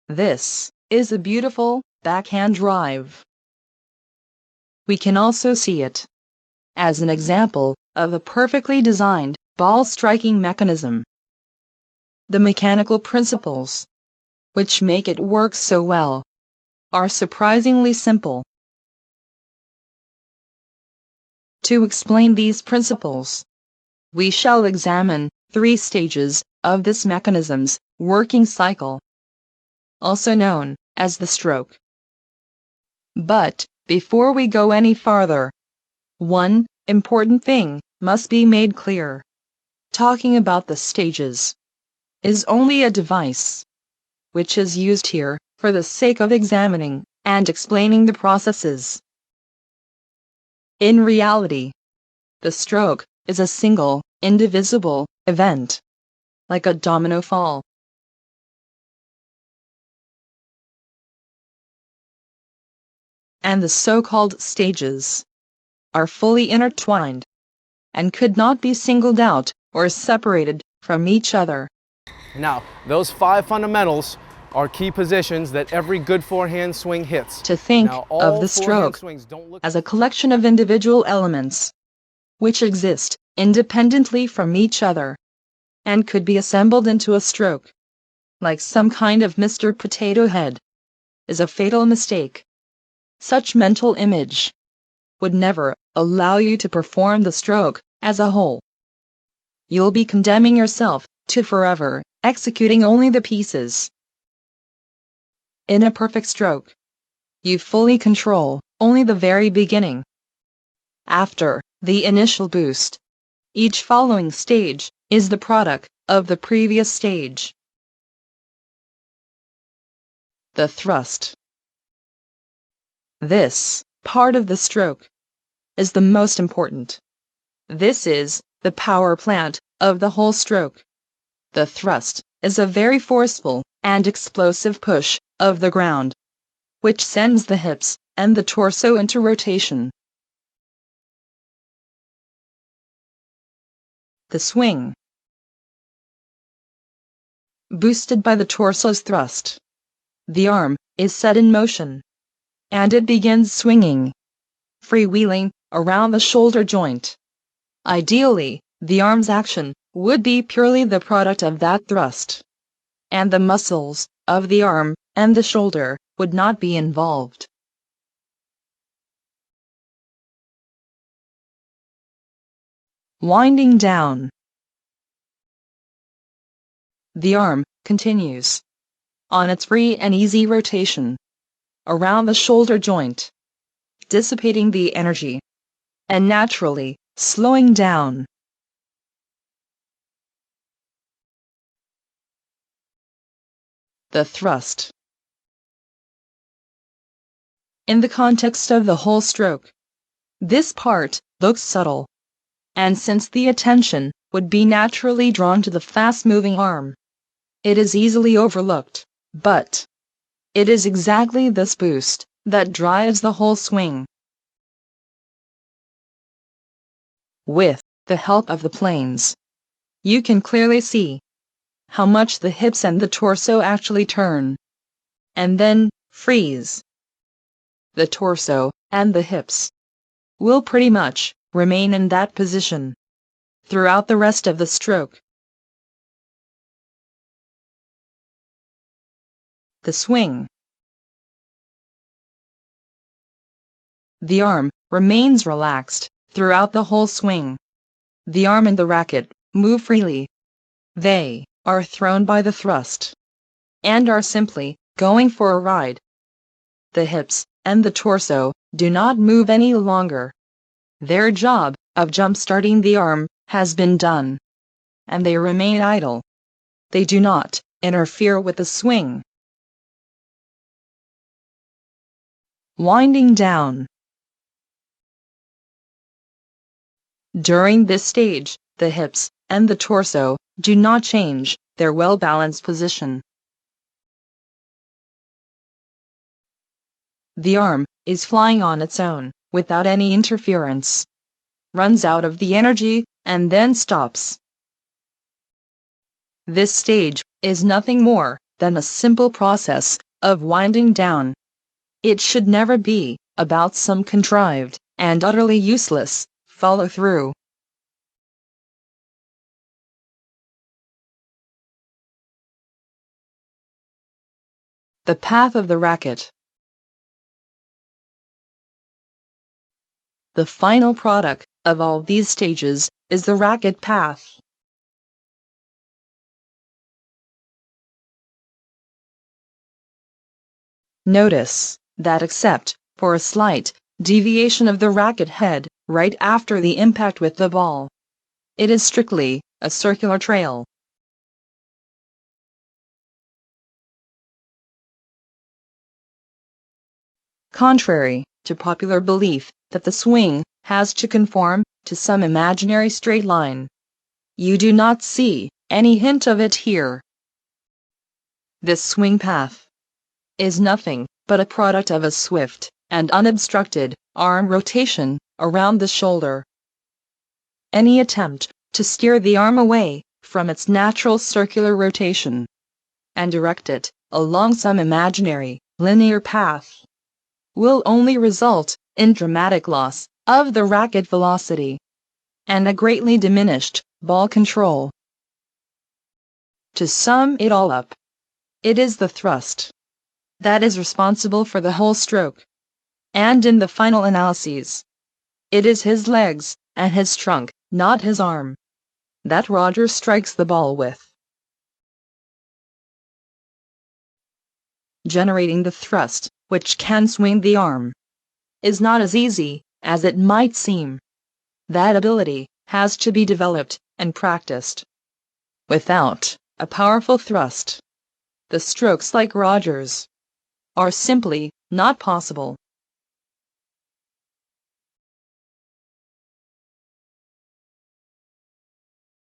This is a beautiful backhand drive. We can also see it as an example of a perfectly designed ball striking mechanism. The mechanical principles, which make it work so well, are surprisingly simple. To explain these principles, we shall examine 3 stages of this mechanism's working cycle, also known as the stroke. But before we go any farther, one important thing must be made clear. Talking about the stages is only a device, which is used here for the sake of examining and explaining the processes. In reality, the stroke is a single, indivisible event, like a domino fall. And the so-called stages are fully intertwined and could not be singled out or separated from each other. Now, those 5 fundamentals are key positions that every good forehand swing hits. To think now, of the stroke as a collection of individual elements which exist independently from each other and could be assembled into a stroke, like some kind of Mr. Potato Head, is a fatal mistake. Such mental image would never allow you to perform the stroke as a whole. You'll be condemning yourself to forever executing only the pieces. In a perfect stroke, you fully control only the very beginning. After the initial boost, each following stage is the product of the previous stage. The thrust. This part of the stroke is the most important. This is the power plant of the whole stroke. The thrust is a very forceful and explosive push of the ground, which sends the hips and the torso into rotation. The swing. Boosted by the torso's thrust, the arm is set in motion, and it begins swinging, freewheeling around the shoulder joint. Ideally, the arm's action would be purely the product of that thrust, and the muscles of the arm and the shoulder would not be involved. Winding down. The arm continues on its free and easy rotation around the shoulder joint, dissipating the energy and naturally slowing down. The thrust. In the context of the whole stroke, this part looks subtle, and since the attention would be naturally drawn to the fast-moving arm, it is easily overlooked, but it is exactly this boost that drives the whole swing. With the help of the planes, you can clearly see how much the hips and the torso actually turn, and then freeze. The torso and the hips will pretty much remain in that position throughout the rest of the stroke. The swing. The arm remains relaxed throughout the whole swing. The arm and the racket move freely. They are thrown by the thrust and are simply going for a ride. The hips and the torso do not move any longer. Their job of jump-starting the arm has been done, and they remain idle. They do not interfere with the swing. Winding down. During this stage, the hips and the torso do not change their well-balanced position. The arm is flying on its own, without any interference, runs out of the energy, and then stops. This stage is nothing more than a simple process of winding down. It should never be about some contrived and utterly useless follow-through. The path of the racket. The final product of all these stages is the racket path. Notice that except for a slight deviation of the racket head right after the impact with the ball, it is strictly a circular trail. Contrary to popular belief that the swing has to conform to some imaginary straight line, you do not see any hint of it here. This swing path is nothing but a product of a swift and unobstructed arm rotation around the shoulder. Any attempt to steer the arm away from its natural circular rotation and direct it along some imaginary linear path will only result in dramatic loss of the racket velocity and a greatly diminished ball control. To sum it all up, it is the thrust that is responsible for the whole stroke, and in the final analyses, it is his legs and his trunk, not his arm, that Roger strikes the ball with. Generating the thrust which can swing the arm is not as easy as it might seem. That ability has to be developed and practiced. Without a powerful thrust, the strokes like Roger's are simply not possible.